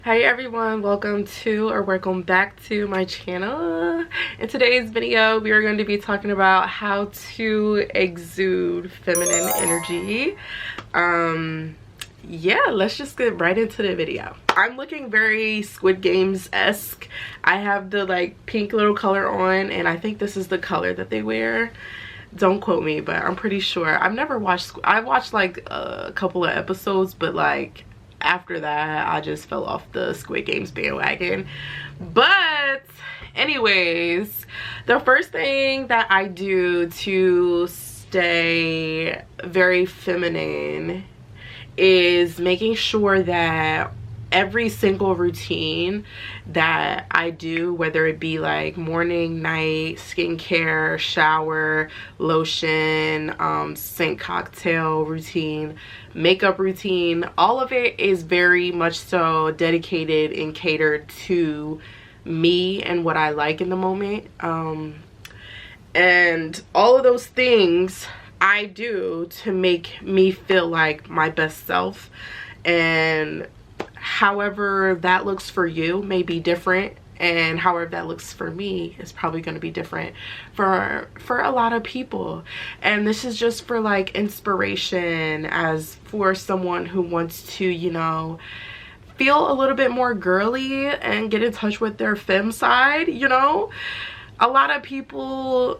Hi everyone, welcome back to my channel. In today's video we are going to be talking about how to exude feminine energy. Yeah, let's just get right into the video. I'm looking very Squid Games-esque. I have the like pink little color on, and I think this is the color that they wear. Don't quote me, but I'm pretty sure. I've watched like a couple of episodes, but like after that I just fell off the Squid Games bandwagon. But anyways, the first thing that I do to stay very feminine is making sure that every single routine that I do, whether it be like morning, night, skincare, shower, lotion, scent cocktail routine, makeup routine, all of it is very much so dedicated and catered to me and what I like in the moment. And all of those things I do to make me feel like my best self, and however that looks for you may be different, and however that looks for me is probably going to be different for a lot of people. And this is just for like inspiration, as for someone who wants to, you know, feel a little bit more girly and get in touch with their femme side. You know, a lot of people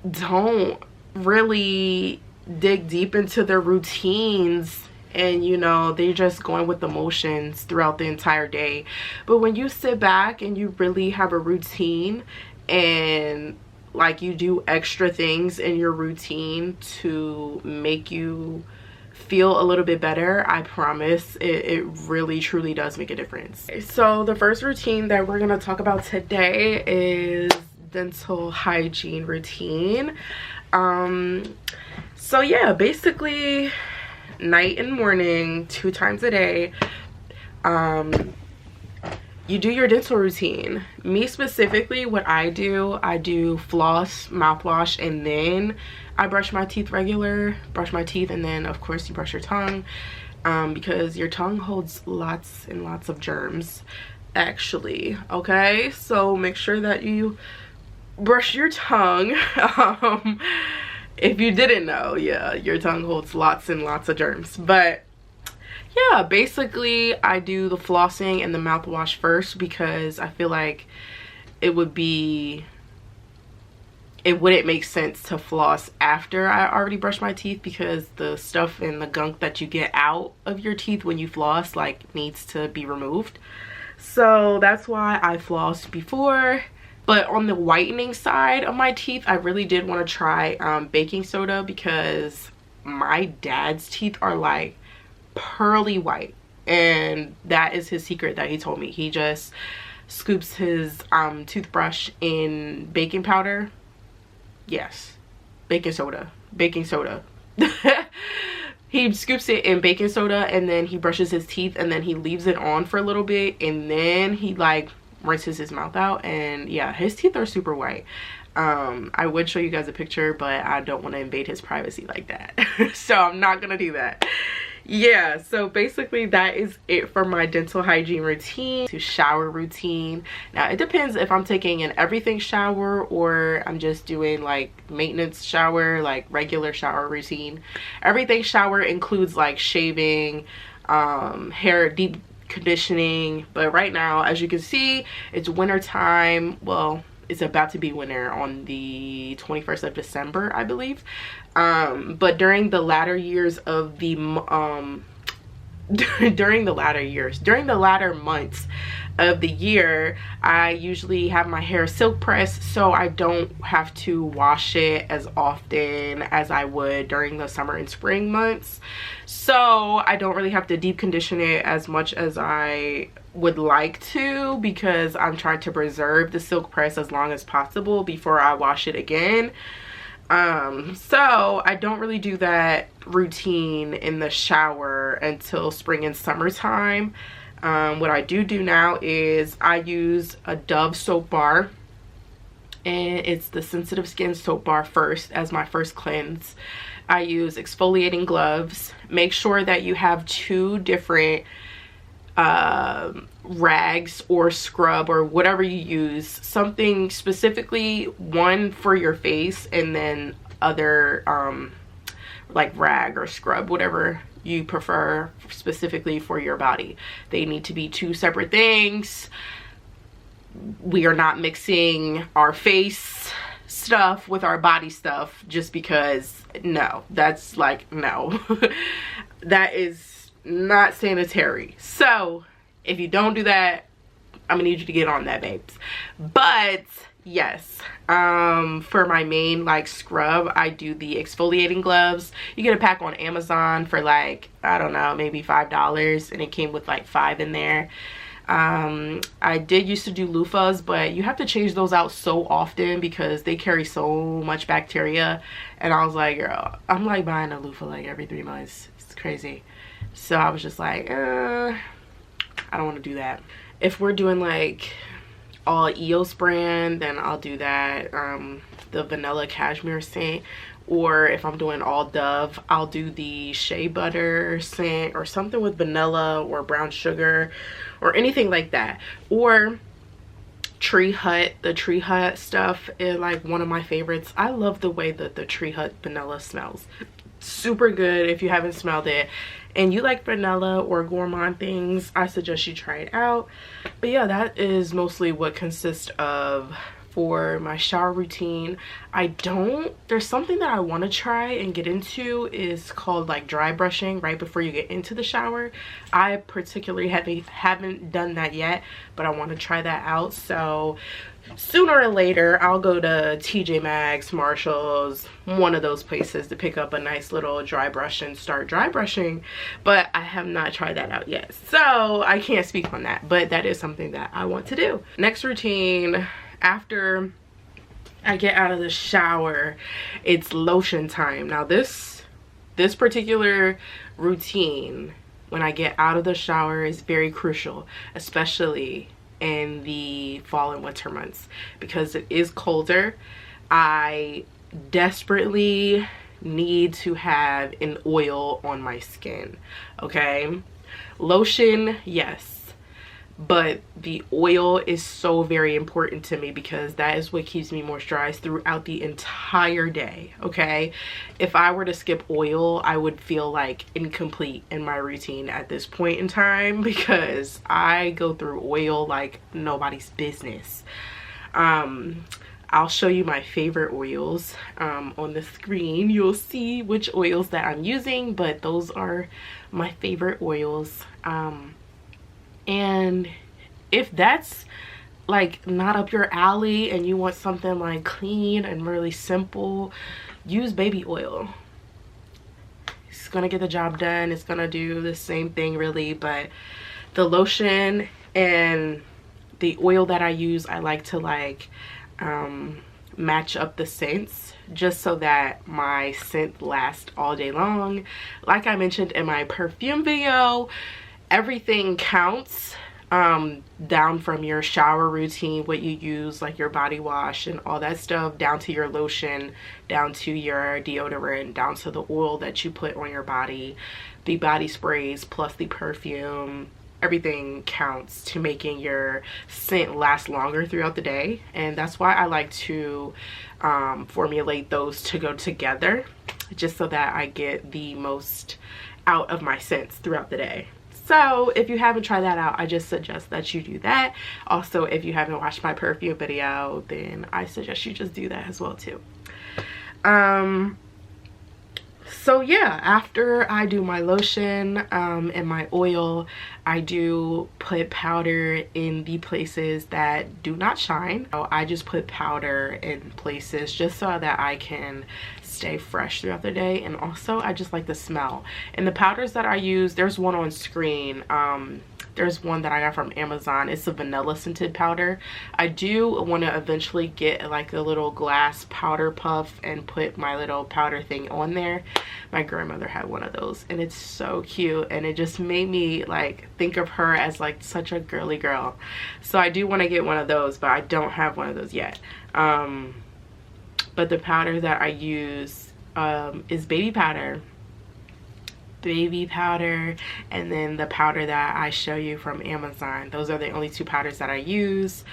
don't really dig deep into their routines, and you know, they're just going with the motions throughout the entire day. But when you sit back and you really have a routine, and like you do extra things in your routine to make you feel a little bit better, I promise it really truly does make a difference. So the first routine that we're going to talk about today is dental hygiene routine. So yeah, basically night and morning, 2 times a day, you do your dental routine. Me specifically, what I do floss, mouthwash, and then I brush my teeth and then of course you brush your tongue, because your tongue holds lots and lots of germs actually. Okay, so make sure that you brush your tongue. If you didn't know, yeah, your tongue holds lots and lots of germs. But yeah, basically I do the flossing and the mouthwash first, because I feel like it wouldn't make sense to floss after I already brushed my teeth, because the stuff and the gunk that you get out of your teeth when you floss like needs to be removed. So that's why I flossed before. But on the whitening side of my teeth, I really did want to try baking soda, because my dad's teeth are like pearly white, and that is his secret that he told me. He just scoops his toothbrush in baking powder. Yes, baking soda. He scoops it in baking soda, and then he brushes his teeth, and then he leaves it on for a little bit, and then he like rinses his mouth out. And yeah, his teeth are super white. I would show you guys a picture, but I don't want to invade his privacy like that. So I'm not gonna do that. Yeah, so basically that is it for my dental hygiene routine. To shower routine, now it depends if I'm taking an everything shower or I'm just doing like maintenance shower, like regular shower routine. Everything shower includes like shaving, hair deep conditioning. But right now, as you can see, it's winter time. Well, it's about to be winter on the 21st of December, I believe. But during the latter years of the during the latter months of the year, I usually have my hair silk pressed, so I don't have to wash it as often as I would during the summer and spring months. So I don't really have to deep condition it as much as I would like to, because I'm trying to preserve the silk press as long as possible before I wash it again. So I don't really do that routine in the shower until spring and summertime. What I do now is I use a Dove soap bar, and it's the sensitive skin soap bar first as my first cleanse. I use exfoliating gloves. Make sure that you have 2 different rags or scrub or whatever you use, something specifically, one for your face and then other like rag or scrub, whatever you prefer specifically for your body. They need to be two separate things. We are not mixing our face stuff with our body stuff just because. No, that's like, no. That is not sanitary. So if you don't do that, I'm gonna need you to get on that, babes. But yes, for my main like scrub, I do the exfoliating gloves. You get a pack on Amazon for like, I don't know, maybe $5, and it came with like 5 in there. I did used to do loofahs, but you have to change those out so often because they carry so much bacteria, and I was like, girl, I'm like buying a loofah like every 3 months. It's crazy. So I was just like, I don't want to do that. If we're doing like all EOS brand, then I'll do that, the vanilla cashmere scent. Or if I'm doing all Dove, I'll do the shea butter scent or something with vanilla or brown sugar or anything like that. Or Tree Hut, the Tree Hut stuff is like one of my favorites. I love the way that the Tree Hut vanilla smells. Super good. If you haven't smelled it and you like vanilla or gourmand things, I suggest you try it out. But yeah, that is mostly what consists of for my shower routine. There's something that I want to try and get into, is called like dry brushing right before you get into the shower. I particularly haven't done that yet, but I want to try that out. So sooner or later I'll go to TJ Maxx, Marshalls, one of those places to pick up a nice little dry brush and start dry brushing, but I have not tried that out yet, so I can't speak on that, but that is something that I want to do. Next routine after I get out of the shower, it's lotion time. Now this particular routine when I get out of the shower is very crucial, especially in the fall and winter months, because it is colder. I desperately need to have an oil on my skin. Okay, lotion, yes, but the oil is so very important to me because that is what keeps me moisturized throughout the entire day. Okay, if I were to skip oil, I would feel like incomplete in my routine at this point in time, because I go through oil like nobody's business. I'll show you my favorite oils on the screen. You'll see which oils that I'm using, but those are my favorite oils. And if that's like not up your alley and you want something like clean and really simple, use baby oil. It's gonna get the job done. It's gonna do the same thing really, but the lotion and the oil that I use, I like to like match up the scents just so that my scent lasts all day long. Like I mentioned in my perfume video, everything counts, down from your shower routine, what you use, like your body wash and all that stuff, down to your lotion, down to your deodorant, down to the oil that you put on your body, the body sprays plus the perfume. Everything counts to making your scent last longer throughout the day, and that's why I like to formulate those to go together, just so that I get the most out of my scents throughout the day. So if you haven't tried that out, I just suggest that you do that. Also, if you haven't watched my perfume video, then I suggest you just do that as well too. So yeah, after I do my lotion and my oil, I do put powder in the places that do not shine. So I just put powder in places just so that I can stay fresh throughout the day, and also I just like the smell. And the powders that I use, there's one on screen. There's one that I got from Amazon. It's a vanilla scented powder. I do want to eventually get like a little glass powder puff and put my little powder thing on there. My grandmother had one of those and it's so cute, and it just made me like think of her as like such a girly girl. So I do want to get one of those, but I don't have one of those yet. But the powder that I use is baby powder. baby powder, and then the powder that I show you from Amazon. Those are the only two powders that I use.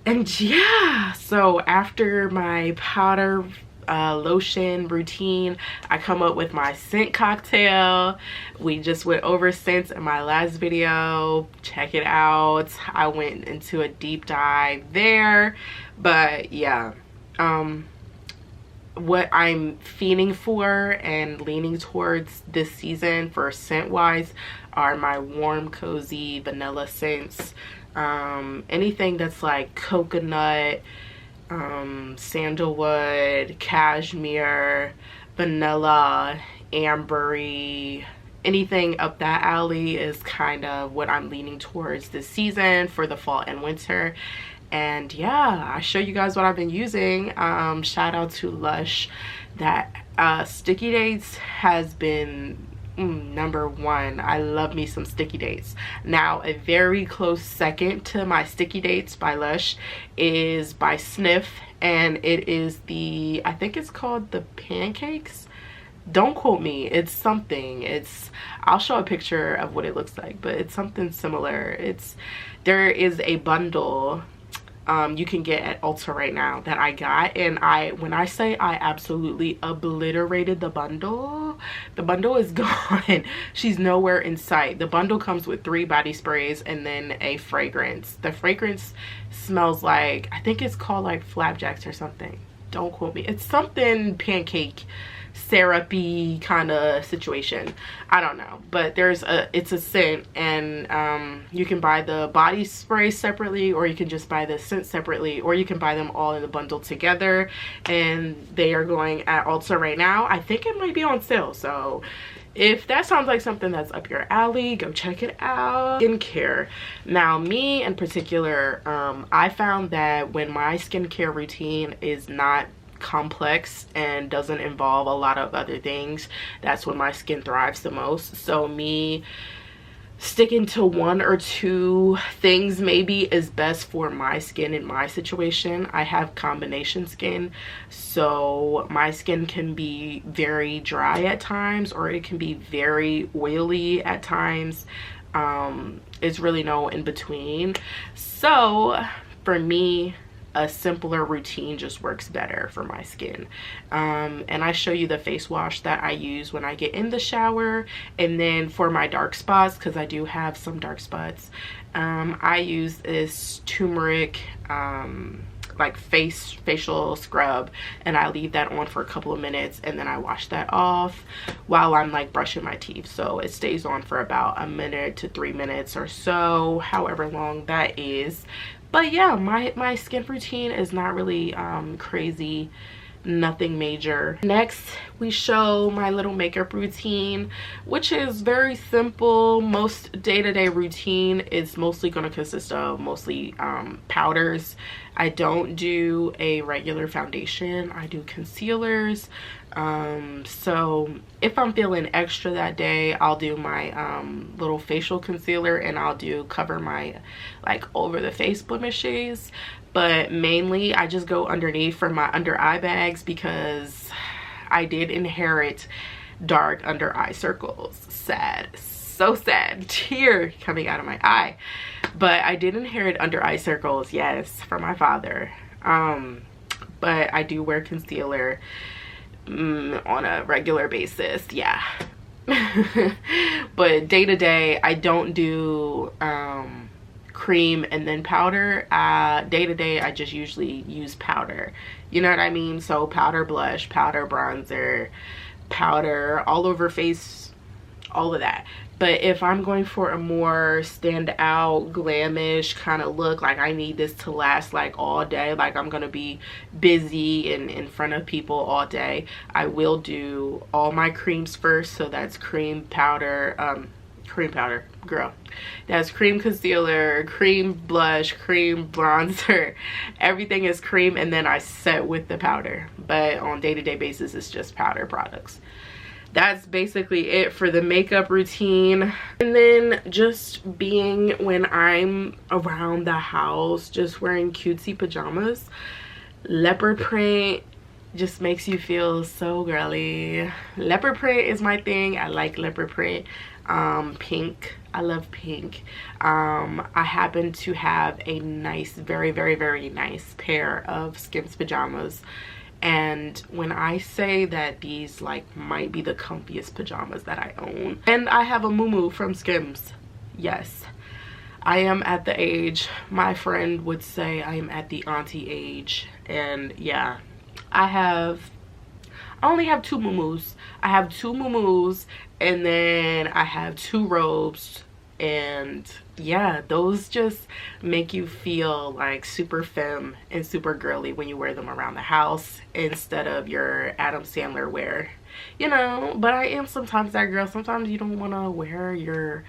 And yeah, so after my powder lotion routine, I come up with my scent cocktail. We just went over scents in my last video. Check it out. I went into a deep dive there. But yeah, what I'm fiending for and leaning towards this season for scent wise are my warm, cozy vanilla scents. Anything that's like coconut, sandalwood, cashmere, vanilla, ambery, anything up that alley is kind of what I'm leaning towards this season for the fall and winter. And yeah, I show you guys what I've been using. Shout out to Lush. That Sticky Dates has been number one. I love me some Sticky Dates. Now, a very close second to my Sticky Dates by Lush is by Sniff, and it is the, I think it's called the pancakes. Don't quote me. It's something. I'll show a picture of what it looks like, but it's something similar. There is a bundle you can get at Ulta right now that I got, and when I say I absolutely obliterated the bundle is gone. She's nowhere in sight. The bundle comes with 3 body sprays and then a fragrance. The fragrance smells like, I think it's called like flapjacks or something. Don't quote me. It's something pancake syrupy kind of situation. I don't know, but it's a scent, and you can buy the body spray separately, or you can just buy the scent separately, or you can buy them all in a bundle together, and they are going at Ulta right now. I think it might be on sale, so if that sounds like something that's up your alley, go check it out. Skincare. Now, me in particular, I found that when my skincare routine is not complex and doesn't involve a lot of other things, that's when my skin thrives the most. So me sticking to 1 or 2 things maybe is best for my skin in my situation. I have combination skin, so my skin can be very dry at times, or it can be very oily at times. It's really no in between. So for me, a simpler routine just works better for my skin. And I show you the face wash that I use when I get in the shower. And then for my dark spots, because I do have some dark spots, I use this turmeric like facial scrub, and I leave that on for a couple of minutes, and then I wash that off while I'm like brushing my teeth. So it stays on for about 1 minute to 3 minutes or so, however long that is. But yeah, my skin routine is not really crazy, nothing major. Next, we show my little makeup routine, which is very simple. Most day-to-day routine is mostly going to consist of mostly powders. I don't do a regular foundation. I do concealers. So if I'm feeling extra that day, I'll do my little facial concealer, and I'll cover my like over the face blemishes. But mainly I just go underneath for my under eye bags, because I did inherit dark under eye circles. Sad, so sad, tear coming out of my eye. But I did inherit under eye circles, yes, from my father. But I do wear concealer on a regular basis, yeah. But day to day, I don't do cream and then powder. Day to day, I just usually use powder, you know what I mean? So powder blush, powder bronzer, powder all over face, all of that. But if I'm going for a more stand out glamish kind of look, like I need this to last like all day, like I'm gonna be busy and in front of people all day, I will do all my creams first. So that's cream powder, girl, that's cream concealer, cream blush, cream bronzer, everything is cream, and then I set with the powder. But on day-to-day basis, it's just powder products. That's basically it for the makeup routine. And then just being when I'm around the house, just wearing cutesy pajamas, leopard print, just makes you feel so girly. Leopard print is my thing. I like leopard print. Pink, I love pink. I happen to have a nice, very, very, very nice pair of Skims pajamas, and when I say that these like might be the comfiest pajamas that I own. And I have a muumuu from Skims. Yes, I am at the age, my friend would say I am at the auntie age. And yeah, I only have two muumuus. I have two muumuus, and then I have two robes. And yeah, those just make you feel like super femme and super girly when you wear them around the house instead of your Adam Sandler wear, you know. But I am sometimes that girl. Sometimes you don't want to wear your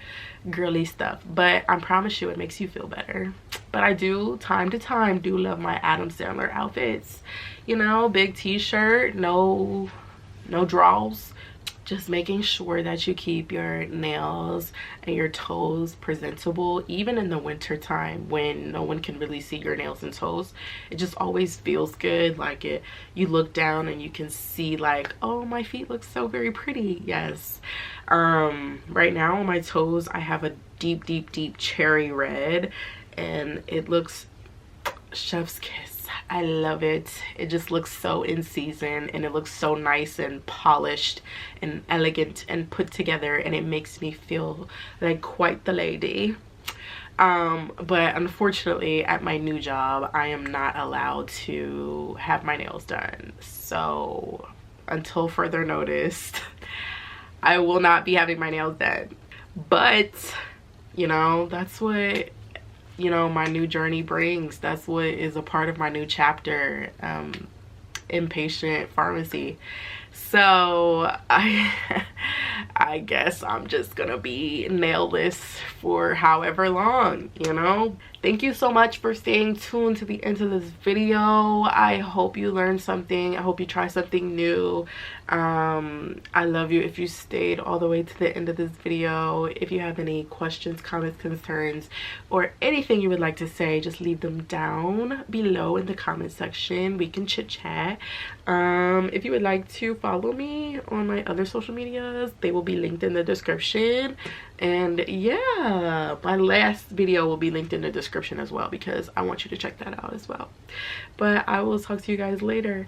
girly stuff, but I promise you it makes you feel better. But I do, time to time, do love my Adam Sandler outfits, you know. Big t-shirt, no draws, just making sure that you keep your nails and your toes presentable, even in the winter time when no one can really see your nails and toes. It just always feels good. Like you look down and you can see like, oh, my feet look so very pretty. Yes. Right now on my toes I have a deep cherry red, and it looks chef's kiss. I love it. It just looks so in season, and it looks so nice and polished and elegant and put together, and it makes me feel like quite the lady. But unfortunately at my new job I am not allowed to have my nails done, so until further notice I will not be having my nails done. But you know, that's what, you know, my new journey brings. That's what is a part of my new chapter, inpatient pharmacy. So I guess I'm just gonna be nailless for however long, you know. Thank you so much for staying tuned to the end of this video. I hope you learned something. I hope you try something new. I love you if you stayed all the way to the end of this video. If you have any questions, comments, concerns, or anything you would like to say, just leave them down below in the comment section. We can chit chat. If you would like to follow me on my other social medias, they will be linked in the description. And yeah, my last video will be linked in the description as well, because I want you to check that out as well. But I will talk to you guys later.